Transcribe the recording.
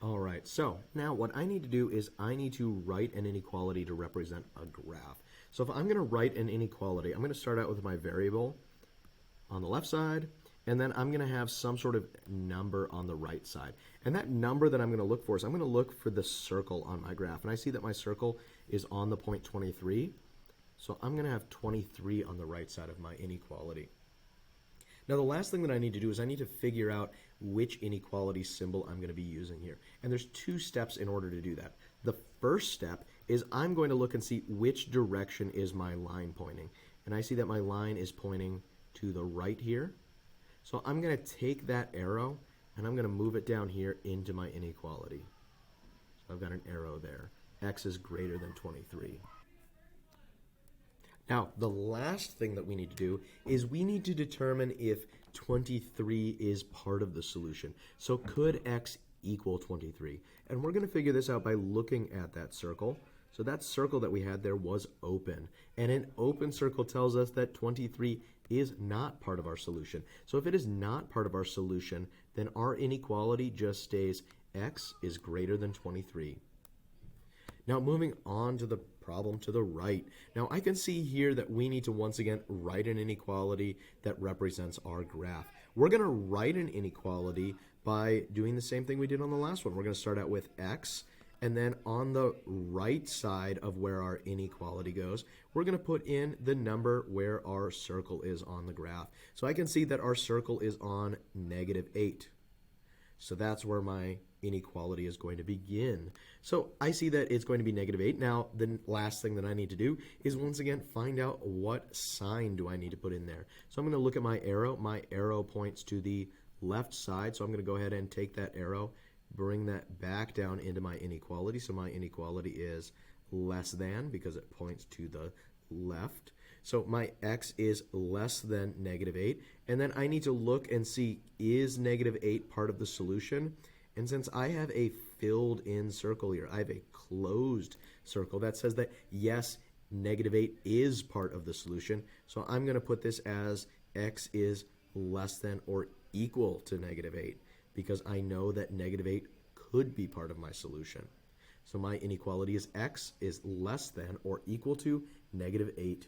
All right, so now what I need to do is I need to write an inequality to represent a graph. So if I'm going to write an inequality, I'm going to start out with my variable on the left side, and then I'm going to have some sort of number on the right side. And that number that I'm going to look for is I'm going to look for the circle on my graph. And I see that my circle is on the point 23. So I'm going to have 23 on the right side of my inequality. Now the last thing that I need to do is I need to figure out which inequality symbol I'm going to be using here. And there's two steps in order to do that. The first step is I'm going to look and see which direction is my line pointing. And I see that my line is pointing to the right here. So I'm going to take that arrow and I'm going to move it down here into my inequality. So I've got an arrow there. X is greater than 23. Now, the last thing that we need to do is we need to determine if 23 is part of the solution. So could x equal 23? And we're going to figure this out by looking at that circle. So that circle that we had there was open. And an open circle tells us that 23 is not part of our solution. So if it is not part of our solution, then our inequality just stays x is greater than 23. Now moving on to the problem to the right. Now I can see here that we need to once again write an inequality that represents our graph. We're going to write an inequality by doing the same thing we did on the last one. We're going to start out with x, and then on the right side of where our inequality goes, we're going to put in the number where our circle is on the graph. So I can see that our circle is on -8. So that's where my inequality is going to begin. So I see that it's going to be -8. Now, the last thing that I need to do is once again find out what sign do I need to put in there. So I'm going to look at my arrow. My arrow points to the left side. So I'm going to go ahead and take that arrow, bring that back down into my inequality. So my inequality is less than because it points to the left. So my x is less than -8. And then I need to look and see, is -8 part of the solution? And since I have a filled in circle here, I have a closed circle that says that yes, -8 is part of the solution. So I'm going to put this as x is less than or equal to -8 because I know that -8 could be part of my solution. So my inequality is x is less than or equal to -8.